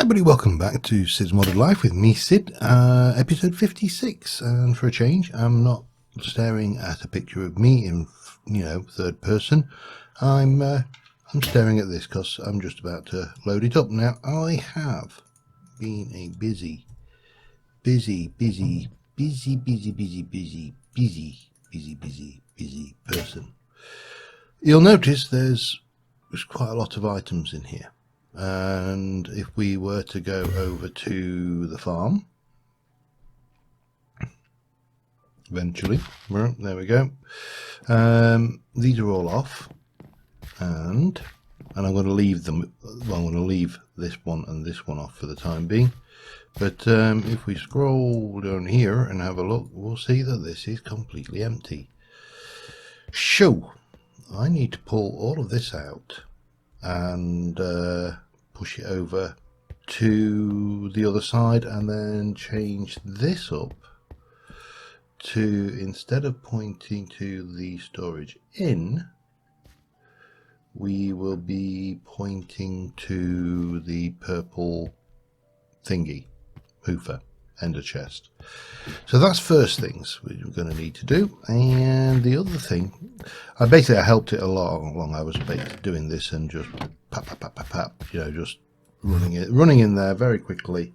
Everybody, welcome back to Sid's Modded Life with me, Sid, episode 56. And for a change, I'm not staring at a picture of me in, third person. I'm staring at this because I'm just about to load it up. Now, I have been a busy person. You'll notice there's quite a lot of items in here. And if we were to go over to the farm, eventually, well, there we go. These are all off, and I'm going to leave them. Well, I'm going to leave this one and this one off for the time being. But if we scroll down here and have a look, we'll see that this is completely empty. So I need to pull all of this out and push it over to the other side, and then change this up to, instead of pointing to the storage in, we will be pointing to the purple thingy, hoofer, ender chest. So that's first things we're going to need to do. And the other thing, I helped it along. I was basically doing this and just pap, just running in there very quickly,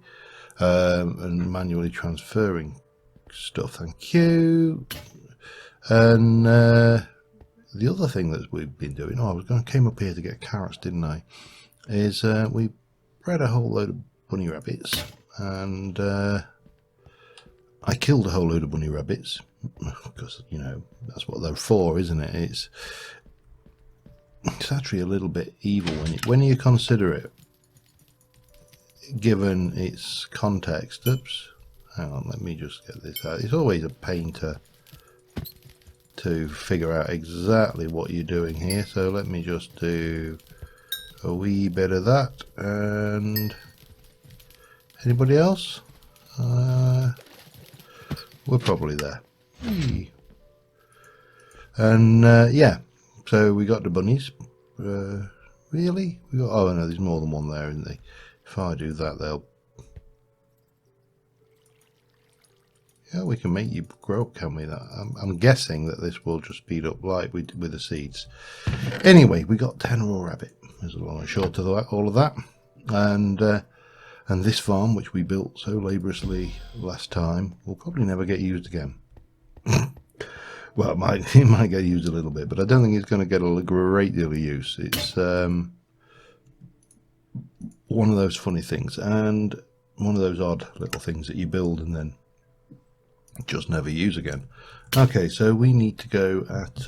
and manually transferring stuff. Thank you. And the other thing that we've been doing, came up here to get carrots, didn't I? Is we bred a whole load of bunny rabbits, and I killed a whole load of bunny rabbits because that's what they're for, isn't it? It's actually a little bit evil when you consider it, given its context. Oops, hang on, let me just get this out. It's always a pain to figure out exactly what you're doing here, so let me just do a wee bit of that. And anybody else? We're probably there. And yeah, so we got the bunnies. Really? Oh no, there's more than one there, isn't there? If I do that, they'll... Yeah, we can make you grow up, can we? I'm guessing that this will just speed up like with the seeds. Anyway, we got 10 raw rabbit. There's a long and short of all of that. And this farm, which we built so laboriously last time, will probably never get used again. Well, it might get used a little bit, but I don't think it's going to get a great deal of use. It's one of those funny things, and one of those odd little things that you build and then just never use again. Okay, so we need to go at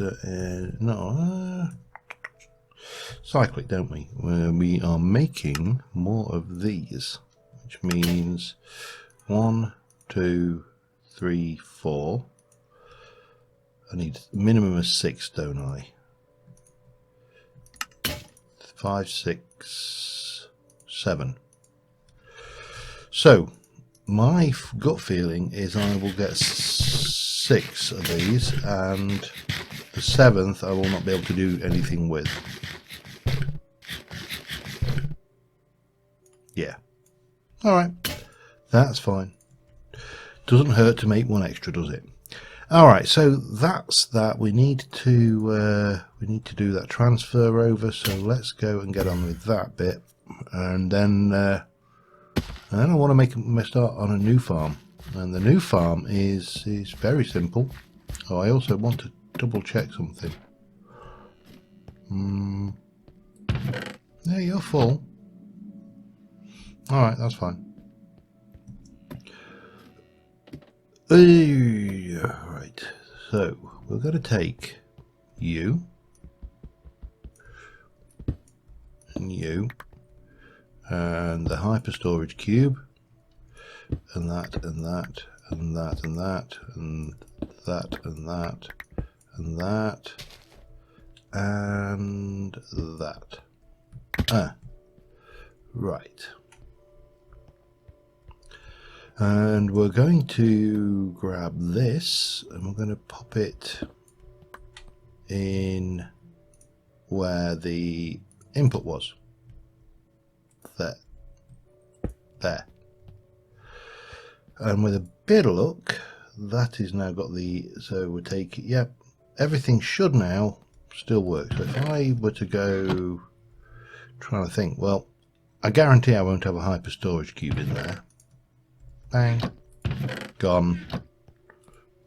cyclic, don't we? We are making more of these, which means 1, 2, 3, 4. I need a minimum of 6, don't I? 5, 6, 7. So my gut feeling is I will get 6 of these, and the 7th I will not be able to do anything with. Yeah. Alright. That's fine. Doesn't hurt to make one extra, does it? Alright, so that's that. We need to do that transfer over, so let's go and get on with that bit. And then I want to start on a new farm. And the new farm is very simple. Oh, I also want to double check something. Yeah, you're full. Alright, that's fine. Right, so we're going to take you and you and the hyper storage cube and that and that and that and that and that and that and that and that. Right. And we're going to grab this and we're going to pop it in where the input was. There. There. And with a bit of luck, that is now got the, so we'll take it, yep, everything should now still work. So if I were to go, trying to think, well, I guarantee I won't have a hyper storage cube in there. Bang, gone,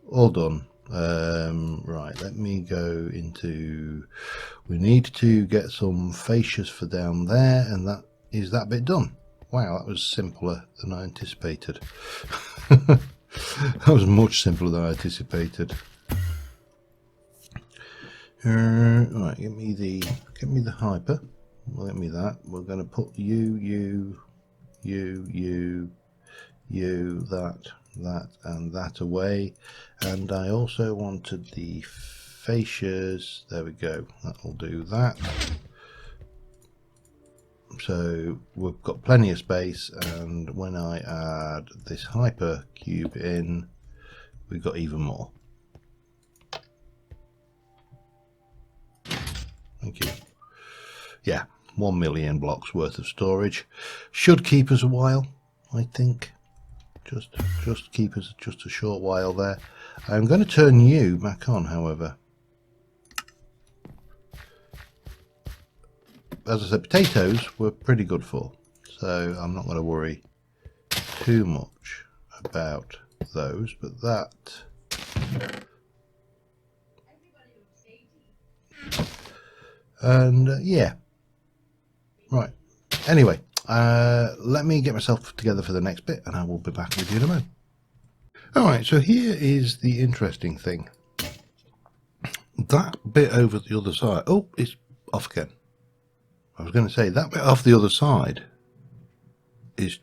all done. Right, let me go into, we need to get some fascias for down there, and that is that bit done. Wow, that was simpler than I anticipated. That was much simpler than I anticipated. Right, get me the hyper. Well, get me that. We're going to put you, that, and that away. And I also wanted the fascias. There we go. That'll do that. So we've got plenty of space, and when I add this hyper cube in, we've got even more. Thank you. Yeah, 1 million blocks worth of storage. Should keep us a while, I think. Just keep us just a short while there. I'm going to turn you back on, however. As I said, potatoes we're pretty good for, so I'm not going to worry too much about those, but that, and yeah, right, anyway, let me get myself together for the next bit and I will be back with you in a moment. Alright, so here is the interesting thing. That bit over the other side, oh, it's off again. I was going to say, that bit off the other side is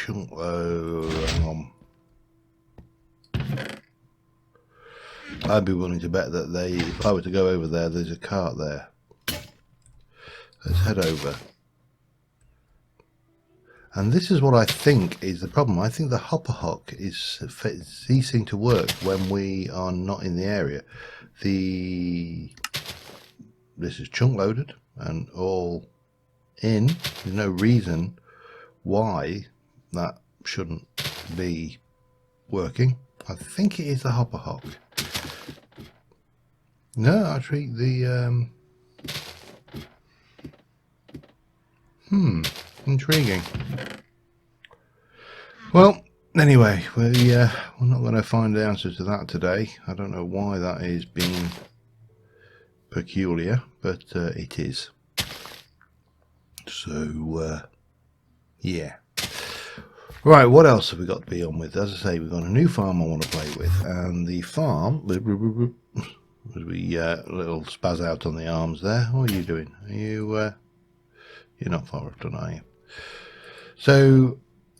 hang on. I'd be willing to bet that if I were to go over there, there's a cart there. Let's head over. And this is what I think is the problem. I think the hopper hook is ceasing to work when we are not in the area. This is chunk loaded and all in. There's no reason why that shouldn't be working. I think it is the hopper hook. No, actually the intriguing. Well, anyway, we're not going to find the answer to that today. I don't know why that is being peculiar, but it is. So yeah, right, what else have we got to be on with? As I say, we've got a new farm I want to play with, and the farm, as we little spaz out on the arms there. What are you doing? Are you you're not far off, are you? So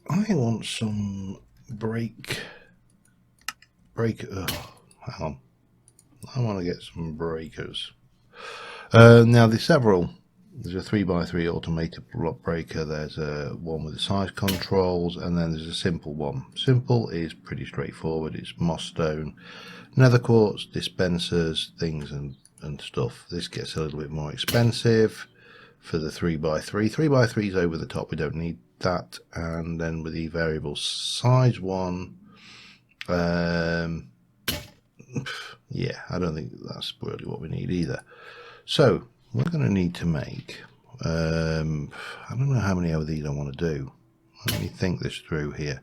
I want some break hang on, I want to get some breakers. Now there's a 3x3 automated block breaker, there's a one with the size controls, and then there's a simple one. Simple is pretty straightforward. It's moss stone, nether quartz, dispensers, things and stuff. This gets a little bit more expensive for the 3x3. 3x3 is over the top, we don't need that. And then with the variable size one, yeah, I don't think that's really what we need either. So we're going to need to make, I don't know how many of these I want to do. Let me think this through here.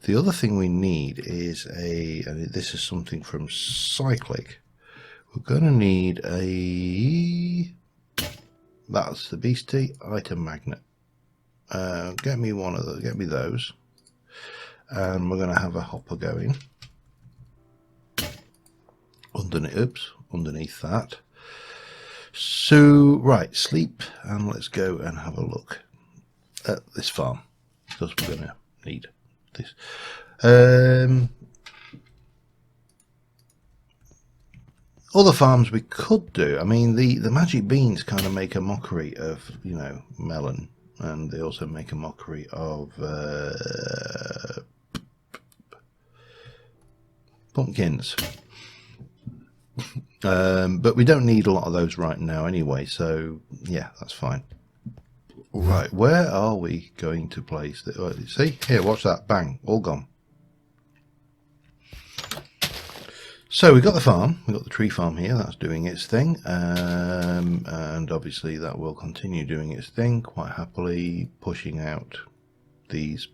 The other thing we need is and this is something from Cyclic. We're going to need that's the Beastie item magnet. Get me one of those, get me those. And we're going to have a hopper going underneath that. So right, sleep, and let's go and have a look at this farm, because we're going to need this. Other farms we could do, I mean the magic beans kind of make a mockery of, you know, melon, and they also make a mockery of pumpkins. But we don't need a lot of those right now anyway, so yeah, that's fine. Right, where are we going to place the... see, here, watch that, bang, all gone. So we've got the farm, we've got the tree farm here, that's doing its thing, and obviously that will continue doing its thing, quite happily pushing out these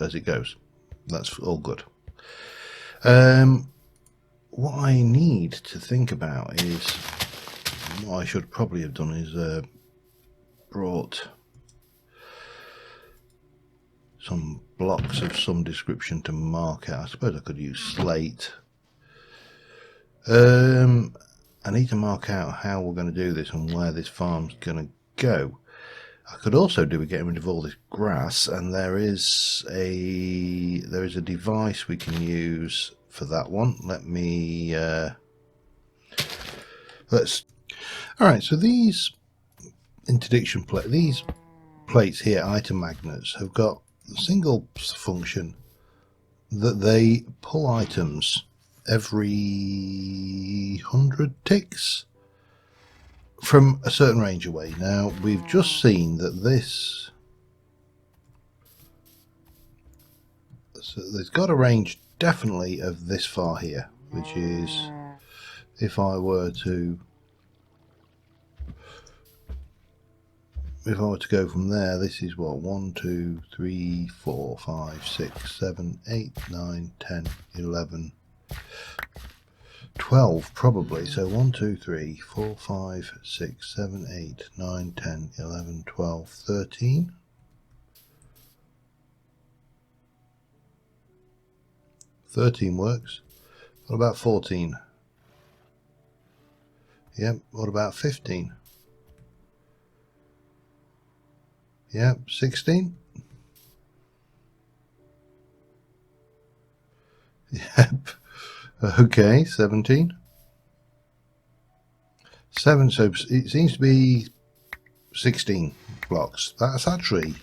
as it goes. That's all good. What I need to think about is, what I should probably have done is brought some blocks of some description to mark out. I suppose I could use slate. I need to mark out how we're going to do this and where this farm's going to go. I could also do with getting rid of all this grass, and there is a device we can use for that one. Let me let's. All right, so these interdiction these plates here, item magnets, have got a single function that they pull items every 100 ticks from a certain range away. Now we've just seen that this, so there's got a range definitely of this far here, which is, if I were to go from there, this is what, 1 2 3 4 5 6 7 8 9 10 11 12 probably. So 1 2 3 4 5 6 7 8 9 10 11 12 13. Works. What about 14? Yep. What about 15? Yep. 16? Yep. Okay, 17. 7, so it seems to be 16 blocks. That's actually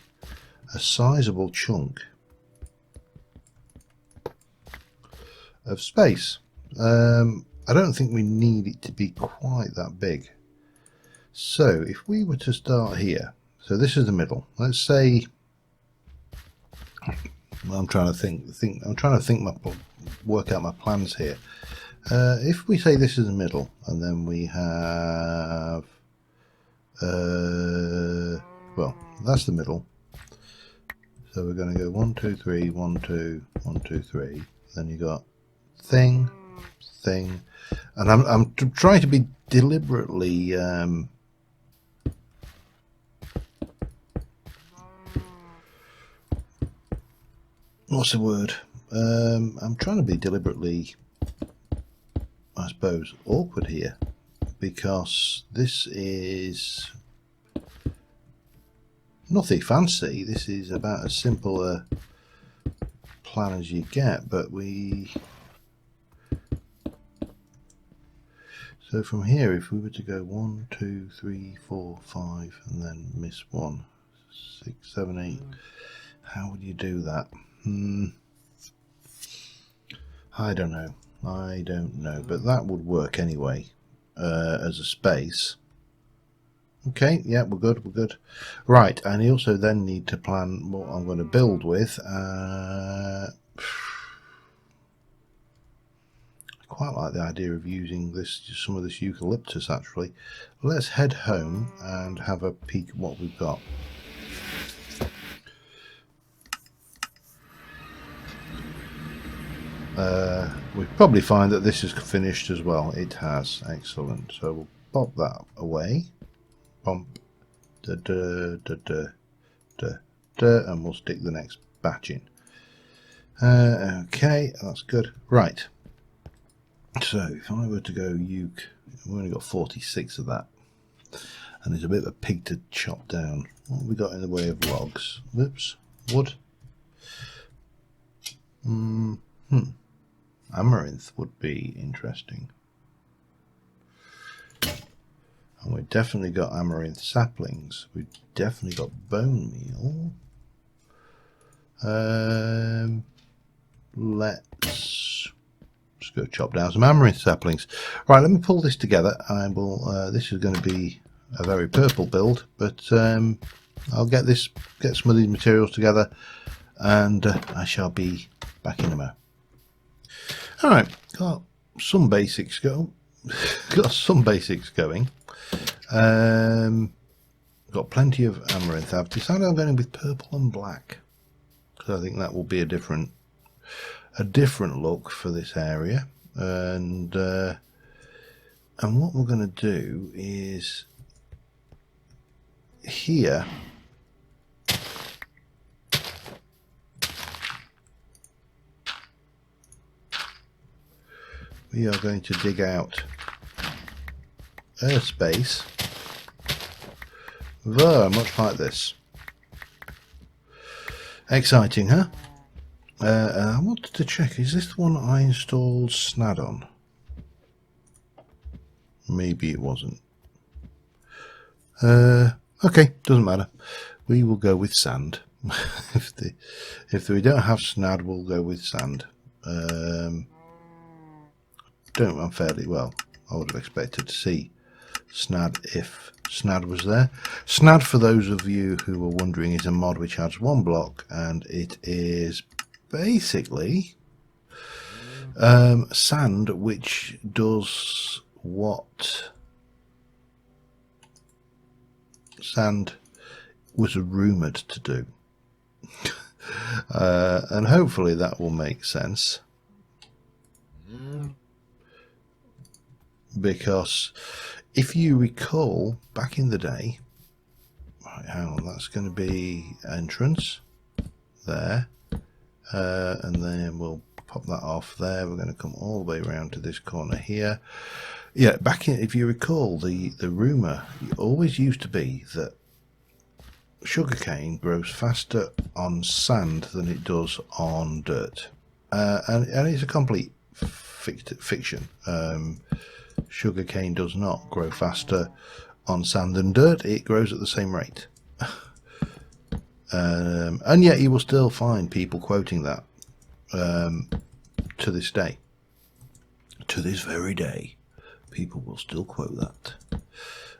a sizable chunk of space. I don't think we need it to be quite that big. So if we were to start here, so this is the middle. Let's say, well, I'm trying to work out my plans here. If we say this is the middle, and then we have, well, that's the middle. So we're going to go 1 2 3 1 2 1 2 3. Then you got thing, and I'm trying to be deliberately what's the word? I'm trying to be deliberately, I suppose, awkward here, because this is nothing fancy. This is about as simple a plan as you get, but so from here, if we were to go 1 2 3 4 5 and then miss 1 6 7 8, how would you do that? I don't know, but that would work anyway, as a space. Okay, yeah, we're good. Right, and you also then need to plan what I'm going to build with. I quite like the idea of using some of this eucalyptus actually. Let's head home and have a peek at what we've got. We'll probably find that this is finished as well. It has. Excellent. So we'll pop that away. Bump. And we'll stick the next batch in. Okay, that's good. Right. So if I were to go uke, we've only got 46 of that. And there's a bit of a pig to chop down. What have we got in the way of logs? Whoops. Wood. Amaranth would be interesting. And we've definitely got amaranth saplings. We've definitely got bone meal. Let's just go chop down some amaranth saplings. Right, let me pull this together, and we'll. This is going to be a very purple build, but I'll get some of these materials together, and I shall be back in a moment. All right, got some basics going. Got plenty of amaranth. I've decided I'm going with purple and black because I think that will be a different look for this area. And what we're going to do is here. We are going to dig out a space very much like this. Exciting, huh? I wanted to check, is this the one I installed SNAD on? Maybe it wasn't. Okay, doesn't matter. We will go with sand. if we don't have SNAD, we'll go with sand. I'm fairly well. I would have expected to see SNAD if SNAD was there. SNAD, for those of you who are wondering, is a mod which adds one block, and it is basically sand which does what sand was rumoured to do. And hopefully that will make sense. Because if you recall, back in the day, right, hang on, that's going to be entrance there, and then we'll pop that off there. We're going to come all the way around to this corner here. Yeah, if you recall, the rumour always used to be that sugarcane grows faster on sand than it does on dirt, and it's a complete fiction. Sugarcane does not grow faster on sand than dirt. It grows at the same rate. And yet you will still find people quoting that to this day. To this very day, people will still quote that.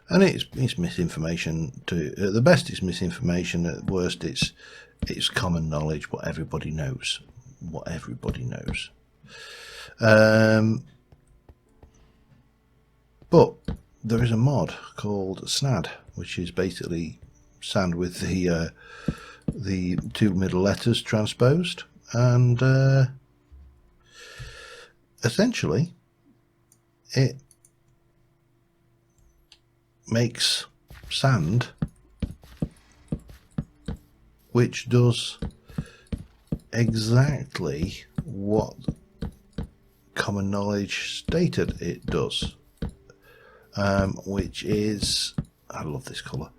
And it's misinformation. At the best it's misinformation, at the worst it's common knowledge, what everybody knows. But there is a mod called SNAD, which is basically sand with the two middle letters transposed, and essentially it makes sand which does exactly what common knowledge stated it does. Which is, I love this colour,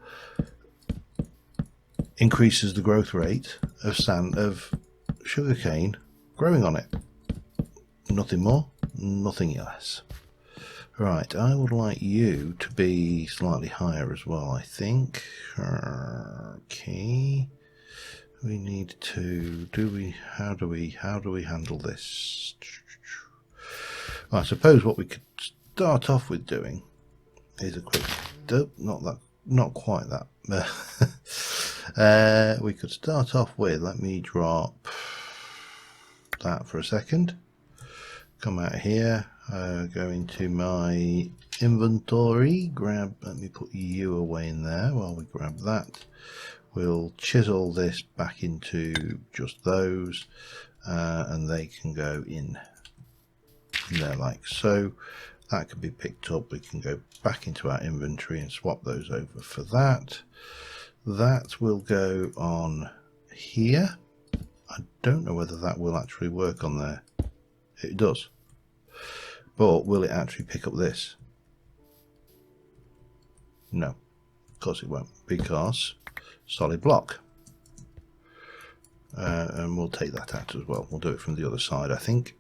increases the growth rate of sugarcane growing on it. Nothing more, nothing less. Right, I would like you to be slightly higher as well, I think. Okay. We need to how do we handle this? Well, I suppose what we could start off with doing is a quick not quite that. We could start off with, let me drop that for a second, come out here, go into my inventory, let me put you away in there while we grab that. We'll chisel this back into just those, and they can go in there like so. That can be picked up. We can go back into our inventory and swap those over for that. That will go on here. I don't know whether that will actually work on there. It does. But will it actually pick up this? No, of course it won't, because solid block. And we'll take that out as well. We'll do it from the other side, I think.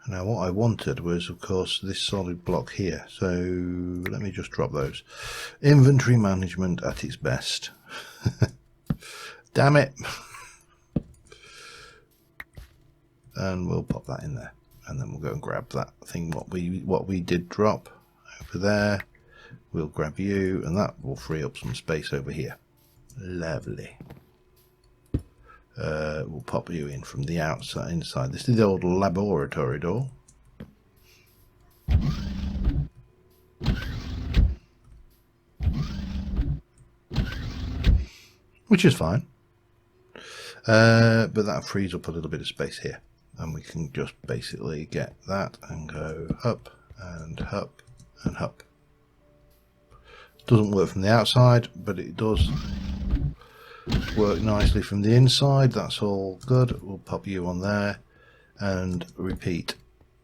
Now what I wanted was, of course, this solid block here. So let me just drop those. Inventory management at its best. Damn it. And we'll pop that in there. And then we'll go and grab that thing, what we did drop over there. We'll grab you, and that will free up some space over here. Lovely. We'll pop you in from the outside, inside. This is the old laboratory door. Which is fine. But that frees up a little bit of space here. And we can just basically get that and go up and up and up. Doesn't work from the outside, but it does work nicely from the inside. That's all good. We'll pop you on there and repeat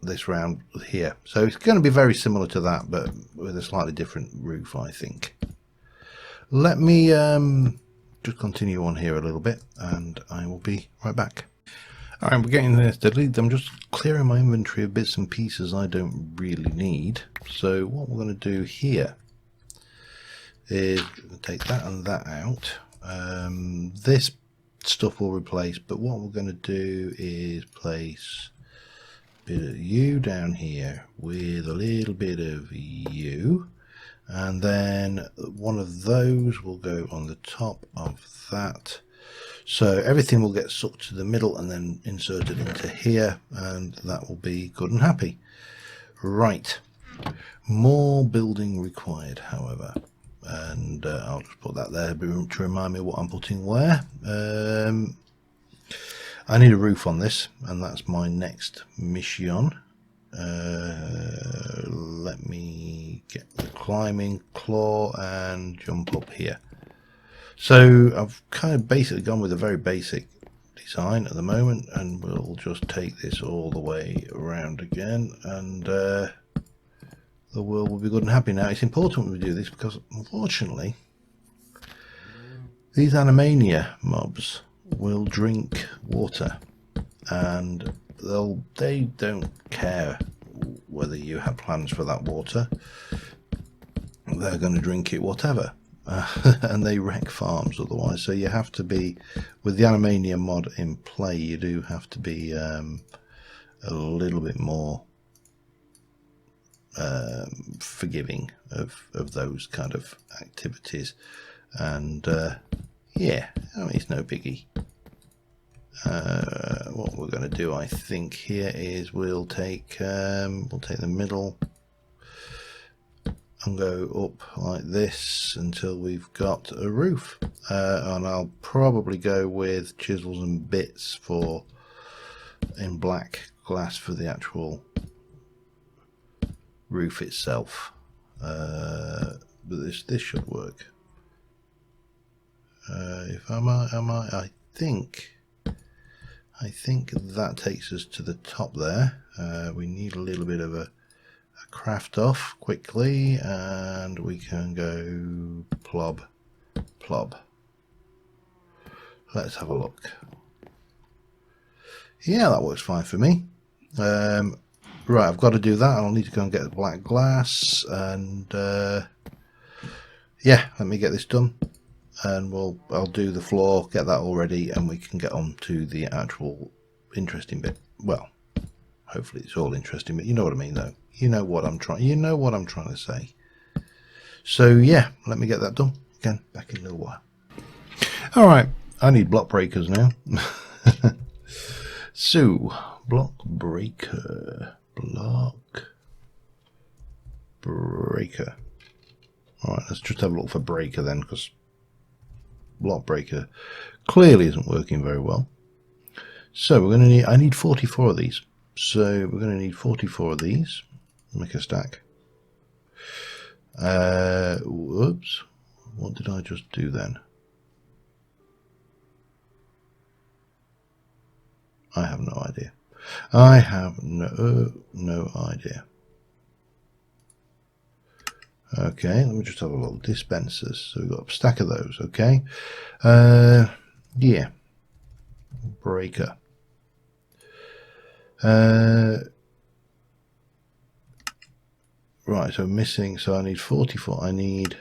this round here. So it's going to be very similar to that, but with a slightly different roof, I think. Let me just continue on here a little bit, and I will be right back. Alright, we're getting there steadily. I'm just clearing my inventory of bits and pieces I don't really need. So what we're going to do here is take that and that out. This stuff will replace, but what we're going to do is place a bit of you down here with a little bit of you, and then one of those will go on the top of that. So everything will get sucked to the middle and then inserted into here, and that will be good and happy. Right, more building required, however, and I'll just put that there to remind me what I'm putting where. I need a roof on this, and that's my next mission. Let me get the climbing claw and jump up here. So I've kind of basically gone with a very basic design at the moment, and we'll just take this all the way around again, and the world will be good and happy. Now it's important we do this because unfortunately these Animania mobs will drink water, and they don't care whether you have plans for that water. They're going to drink it whatever. And they wreck farms otherwise. So you have to be, with the Animania mod in play, you do have to be a little bit more forgiving of those kind of activities. And yeah, I mean, it's no biggie. What we're going to do, I think, here is we'll take the middle and go up like this until we've got a roof, and I'll probably go with chisels and bits in black glass for the actual roof itself, but this should work. I think that takes us to the top there. We need a little bit of a craft off quickly, and we can go plob. Let's have a look. Yeah, that works fine for me. Right, I've got to do that. I'll need to go and get the black glass, and yeah, let me get this done, and I'll do the floor, get that all ready, and we can get on to the actual interesting bit. Well, hopefully it's all interesting, but you know what I mean, though. You know what I'm trying to say. So yeah, let me get that done. Again, back in a little while. All right, I need block breakers now. So block breaker. All right, let's just have a look for breaker then, because block breaker clearly isn't working very well. So we're going to I need 44 of these. So we're going to need 44 of these. Make a stack. Whoops. What did I just do then? I have no idea. I have no idea. Okay, let me just have a look. Dispensers. So we've got a stack of those. Okay. Yeah. Breaker. Right, so missing, so I need 44, I need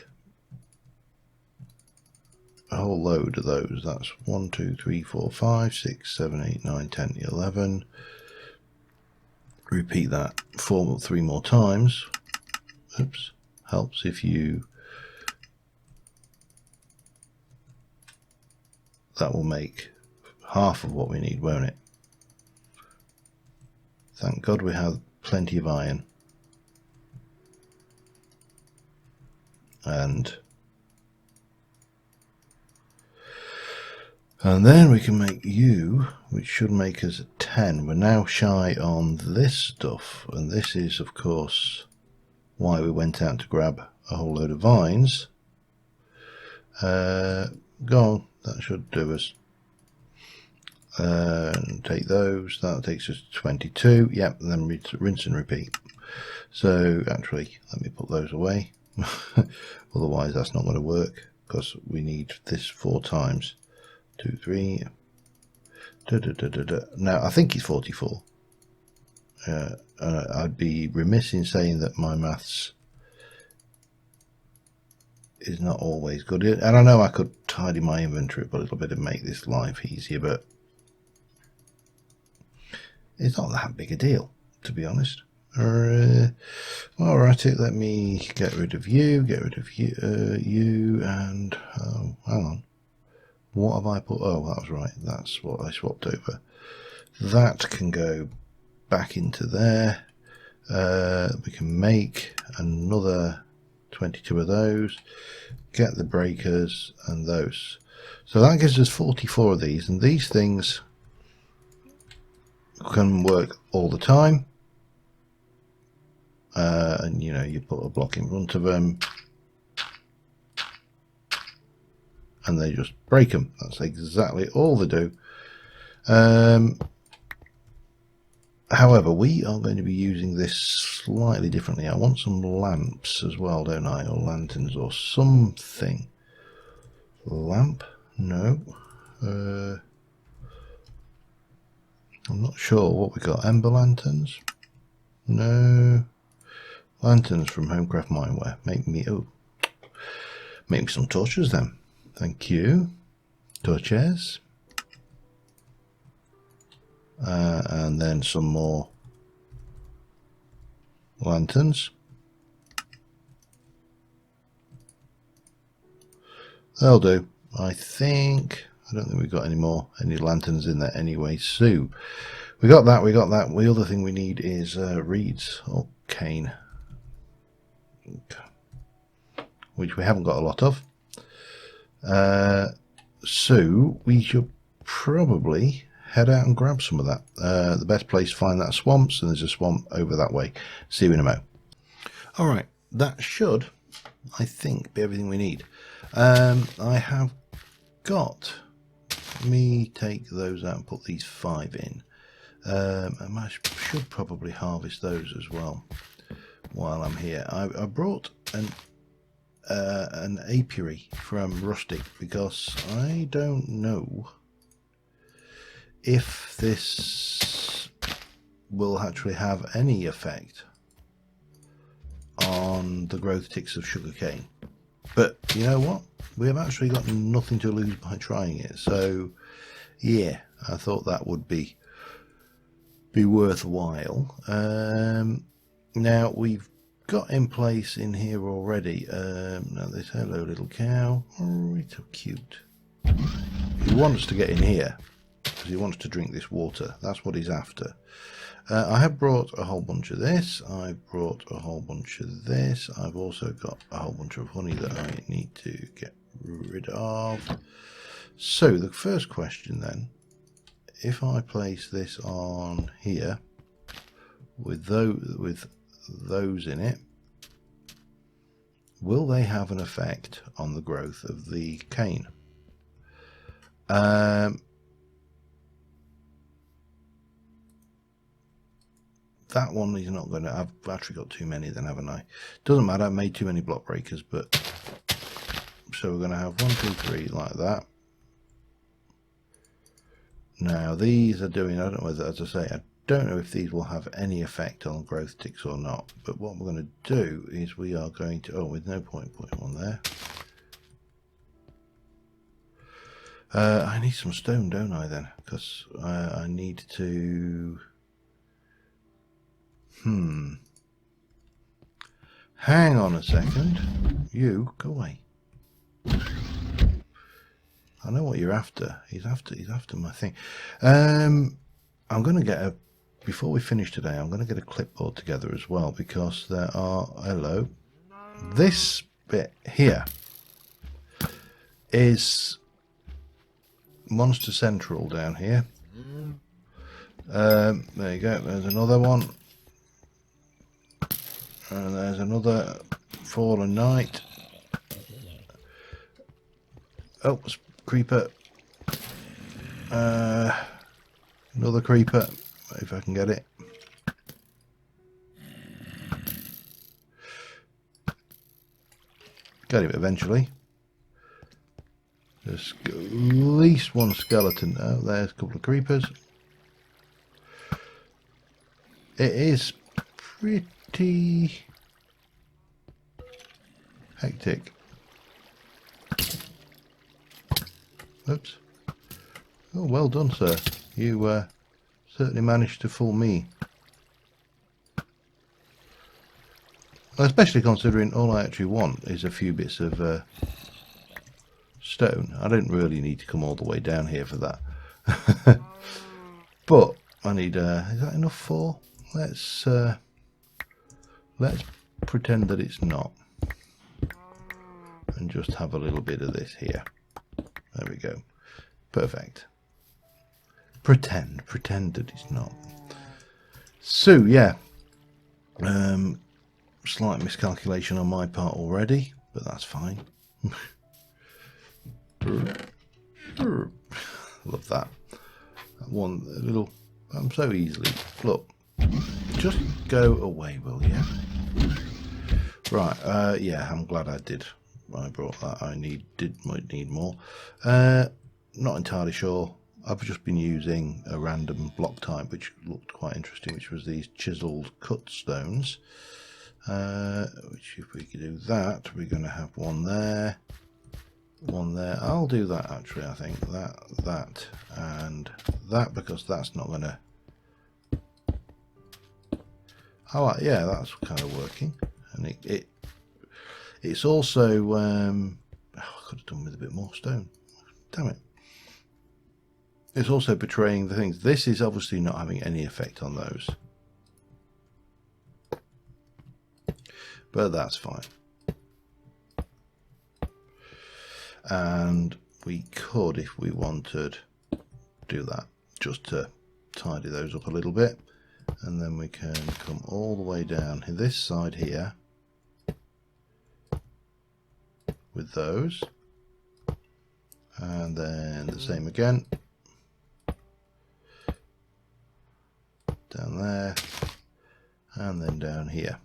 a whole load of those. That's 1, 2, 3, 4, 5, 6, 7, 8, 9, 10, 11. Repeat that 3 more times. Oops, helps if you... That will make half of what we need, won't it? Thank God we have plenty of iron. And then we can make you, which should make us 10. We're now shy on this stuff, and this is of course why we went out to grab a whole load of vines. Go on, that should do us. Take those, that takes us to 22. Yep, and then rinse and repeat. So actually, let me put those away. Otherwise that's not going to work, because we need this 4 times. 2, 3. Now I think it's 44. I'd be remiss in saying that my maths is not always good, and I know I could tidy my inventory up a little bit and make this life easier, but it's not that big a deal, to be honest. Alrighty, let me get rid of you, and hang on. What have I put? Oh, that was right. That's what I swapped over. That can go back into there. We can make another 22 of those. Get the breakers and those. So that gives us 44 of these, and these things can work all the time. And you know, you put a block in front of them and they just break them. That's exactly all they do. However, we are going to be using this slightly differently. I want some lamps as well, don't I? Or lanterns or something. Lamp? No. I'm not sure what we got. Ember lanterns? No. Lanterns from Homecraft Mineware. Make me some torches then. Thank you. Torches. And then some more lanterns. They'll do. I don't think we've got any lanterns in there anyway. So we got that. The other thing we need is reeds or cane, which we haven't got a lot of. So we should probably head out and grab some of that. The best place to find that swamps, and there's a swamp over that way. See you in a mo. All right, that should, I think, be everything we need. I have got. Let me take those out and put these 5 in. And I should probably harvest those as well while I'm here. I brought an apiary from Rustic because I don't know if this will actually have any effect on the growth ticks of sugarcane. But you know what? We have actually got nothing to lose by trying it. So yeah, I thought that would be worthwhile. Now we've got in place in here already. Now this hello little cow. Oh, it's so cute. He wants to get in here because he wants to drink this water. That's what he's after. I have brought a whole bunch of this. I've brought a whole bunch of this. I've also got a whole bunch of honey that I need to get rid of. So the first question then, if I place this on here with those in it, will they have an effect on the growth of the cane? That one is not going to. I've actually got too many then, haven't I? Doesn't matter, I made too many block breakers, but so we're going to have 1, 2, 3 like that. Now these are doing, I don't know whether, as I say, I don't know if these will have any effect on growth ticks or not, but what we're going to do is we are going to, with no point putting one there. I need some stone, don't I then? Because I need to... Hang on a second. You go away. I know what you're after. He's after my thing. I'm going to get a. Before we finish today, I'm going to get a clipboard together as well, because there are. Hello. This bit here is Monster Central down here. There you go. There's another one. And there's another Fallen Knight. Oh, creeper. Another creeper, if I can get it. Get him eventually. There's at least one skeleton. Oh, there's a couple of creepers. It is pretty hectic. Oops. Oh, well done, sir. You certainly managed to fool me. Especially considering all I actually want is a few bits of stone. I don't really need to come all the way down here for that. But I need. Is that enough for? Let's pretend that it's not, and just have a little bit of this here. There we go. Perfect. Pretend that it's not. So yeah, slight miscalculation on my part already, but that's fine. Love that. One little. I'm so easily. Look, just go away, will you? Right. Yeah, I'm glad I did. I brought that. Might need more. Not entirely sure. I've just been using a random block type, which looked quite interesting, which was these chiseled cut stones. Which, if we could do that, we're going to have one there, one there. I'll do that actually. I think that, and that, because that's not going to. Oh, yeah, that's kind of working, and it's also. I could have done with a bit more stone. Damn it. It's also portraying the things. This is obviously not having any effect on those. But that's fine. And we could, if we wanted, do that just to tidy those up a little bit. And then we can come all the way down this side here with those. And then the same again. Down there. And then down here.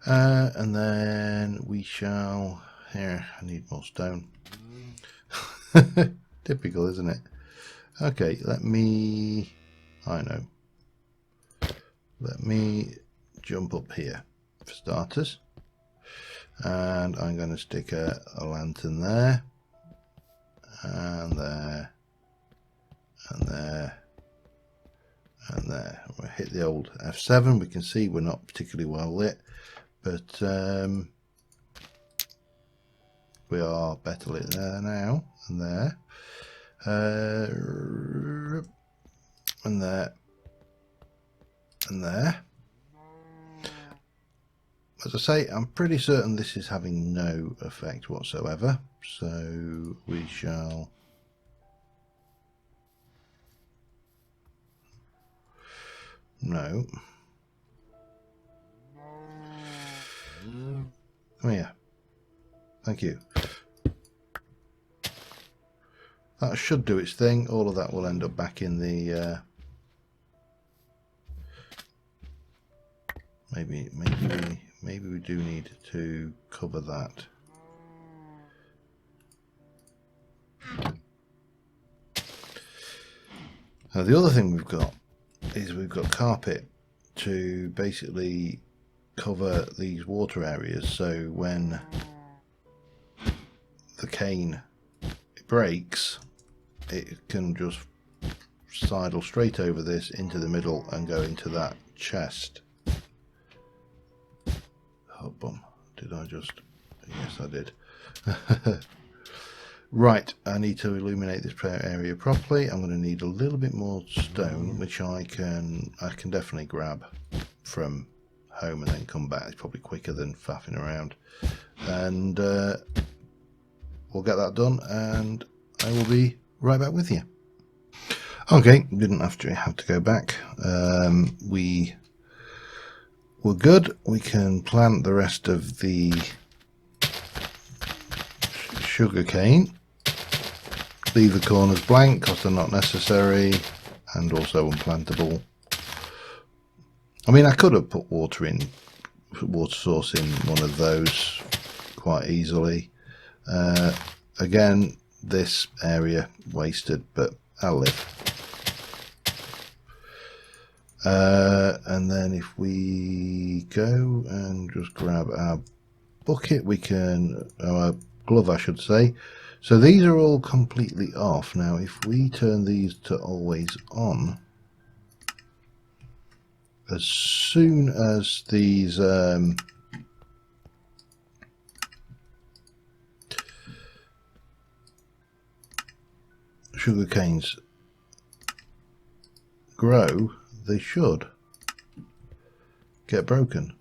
And then we shall. Here, I need more stone. Typical, isn't it? Okay, let me. I know. Let me jump up here for starters. And I'm going to stick a lantern there. And there. And there. And there. We'll hit the old F7. We can see we're not particularly well lit. But we are better lit there now, and there, and there, and there. As I say, I'm pretty certain this is having no effect whatsoever, so we shall. No. Come here. Thank you. That should do its thing. All of that will end up back in the. Maybe we do need to cover that. Now the other thing we've got is we've got carpet to basically cover these water areas, so when the cane breaks, it can just sidle straight over this into the middle and go into that chest. Oh bum, did I just... yes I did. Right, I need to illuminate this area properly. I'm going to need a little bit more stone, which I can definitely grab from home and then come back. It's probably quicker than faffing around, and we'll get that done and I will be right back with you. Okay, didn't have to go back. We were good. We can plant the rest of the sugar cane. Leave the corners blank because they're not necessary and also unplantable. I mean, I could have put water source in one of those quite easily. Again, this area wasted, but I'll live. And then if we go and just grab our bucket, we can, our glove I should say. So these are all completely off. Now if we turn these to always on, as soon as these sugar canes grow, they should get broken.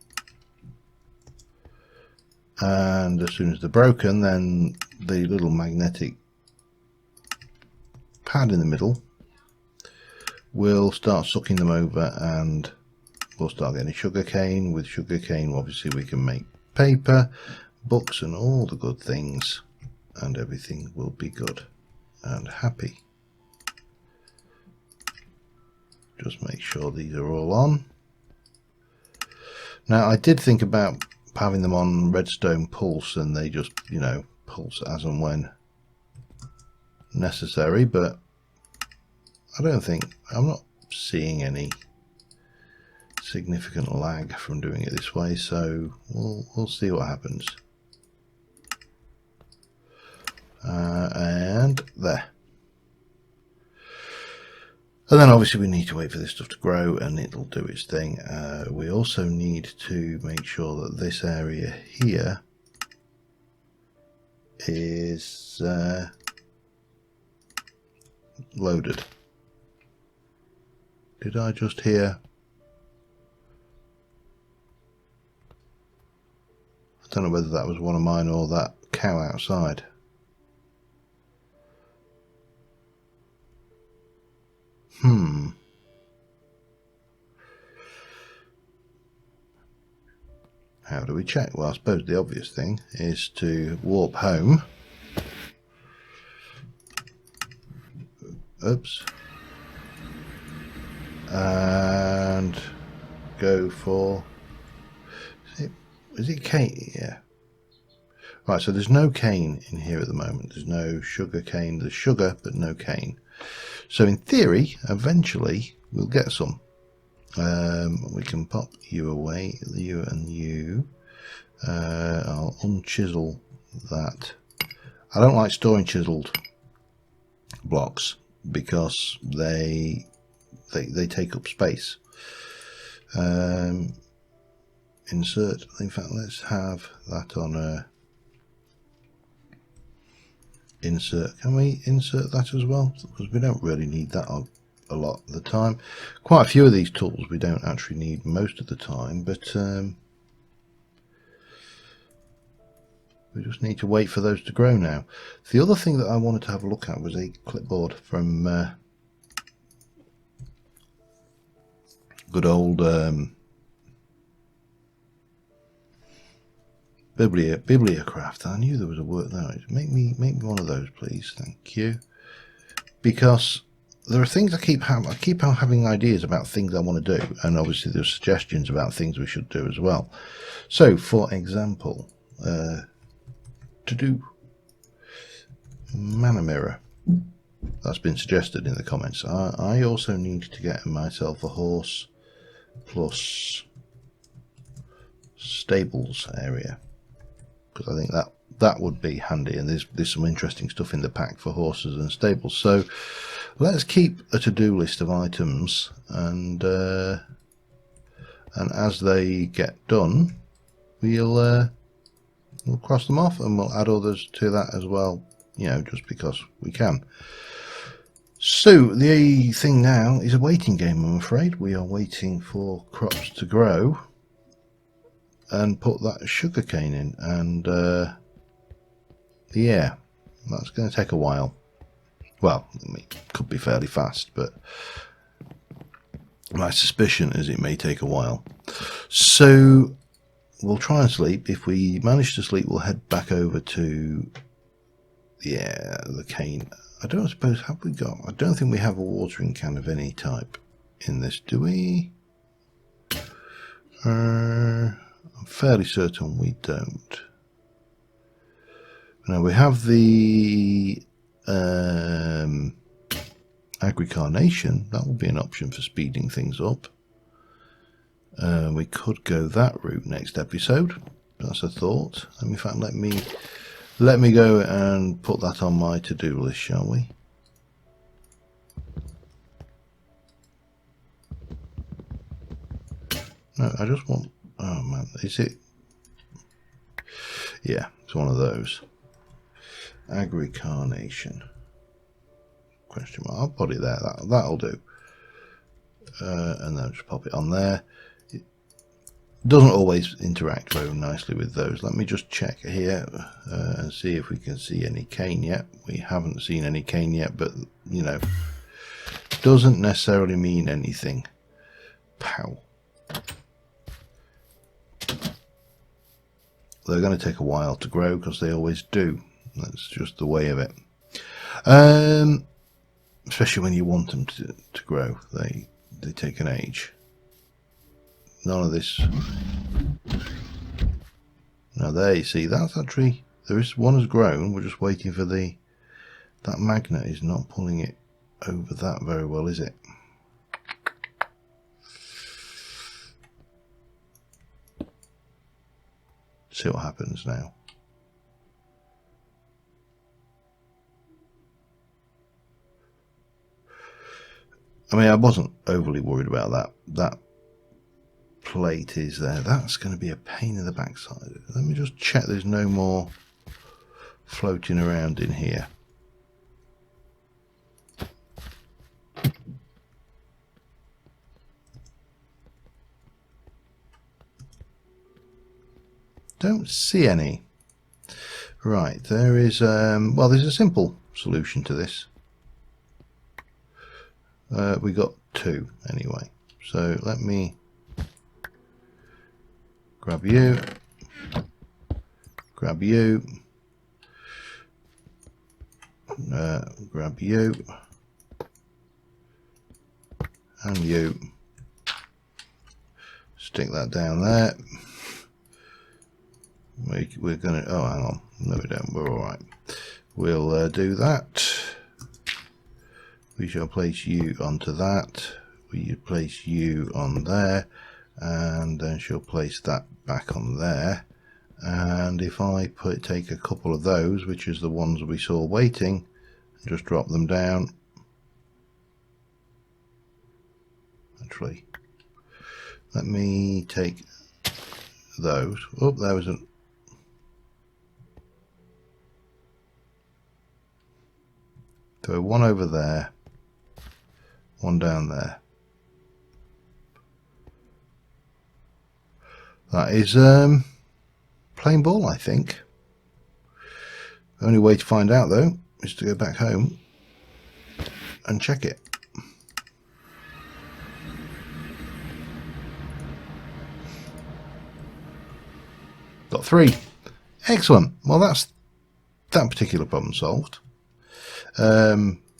And as soon as they're broken, then the little magnetic pad in the middle will start sucking them over and we'll start getting sugar cane. With sugar cane, obviously we can make paper, books and all the good things, and everything will be good and happy. Just make sure these are all on. Now I did think about having them on redstone pulse and they just, you know, pulse as and when necessary, but I'm not seeing any significant lag from doing it this way, so we'll see what happens. And there. And then obviously we need to wait for this stuff to grow and it'll do its thing. We also need to make sure that this area here is loaded. Did I just hear? I don't know whether that was one of mine or that cow outside. How do we check? Well, I suppose the obvious thing is to warp home. Oops. And go for... Is it cane? Yeah. Right, so there's no cane in here at the moment. There's no sugar cane. There's sugar, but no cane. So in theory, eventually, we'll get some. We can pop you away, you and you. I'll unchisel that. I don't like storing chiseled blocks because they take up space. Insert. In fact, let's have that on a insert. Can we insert that as well? Because we don't really need that a lot of the time. Quite a few of these tools we don't actually need most of the time, but we just need to wait for those to grow now. The other thing that I wanted to have a look at was a clipboard from good old Bibliocraft. I knew there was a word there. Make me one of those, please. Thank you. Because there are things I keep on having ideas about things I want to do, and obviously there's suggestions about things we should do as well. So, for example, to do mana mirror. That's been suggested in the comments. I also need to get myself a horse plus stables area, because I think that would be handy, and there's some interesting stuff in the pack for horses and stables. So Let's keep a to-do list of items, and as they get done, we'll cross them off, and we'll add others to that as well, you know, just because we can. So the thing now is a waiting game, I'm afraid. We are waiting for crops to grow and put that sugar cane in, and yeah, that's going to take a while. Well, it could be fairly fast, but my suspicion is it may take a while. So we'll try and sleep. If we manage to sleep, we'll head back over to, yeah, the cane. I don't suppose, have we got, I don't think we have a watering can of any type in this, do we? I'm fairly certain we don't. Now we have the agri-carnation. That will be an option for speeding things up. We could go that route next episode. That's a thought. In fact, let me go and put that on my to-do list, shall we? No, I just want, oh man, is it? Yeah, it's one of those. Agri-carnation. Question mark. I'll put it there. That'll do. And then just pop it on there. It doesn't always interact very nicely with those. Let me just check here and see if we can see any cane yet. We haven't seen any cane yet, but you know, doesn't necessarily mean anything. Pow. They're going to take a while to grow because they always do. That's just the way of it. Especially when you want them to grow, they take an age. None of this. Now there you see, that's actually, there is one has grown. We're just waiting for that magnet is not pulling it over that very well, is it? See what happens now. I mean, I wasn't overly worried about that. That plate is there. That's going to be a pain in the backside. Let me just check there's no more floating around in here. Don't see any. Right, there is, well, there's a simple solution to this. We got two anyway, so let me grab you, grab you, grab you, and you. Stick that down there. We're gonna, oh hang on, no we don't, we're alright. We'll do that. We shall place you onto that. We place you on there, and then she'll place that back on there. And if I take a couple of those, which is the ones we saw waiting, and just drop them down. Actually, let me take those. Oh, there was a. Throw one over there. One down there. That is plain ball, I think. The only way to find out though is to go back home and check it. Got 3. Excellent. Well, that's that particular problem solved.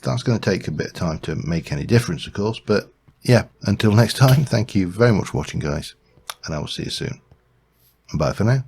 That's going to take a bit of time to make any difference, of course, but yeah, until next time, thank you very much for watching, guys, and I will see you soon. Bye for now.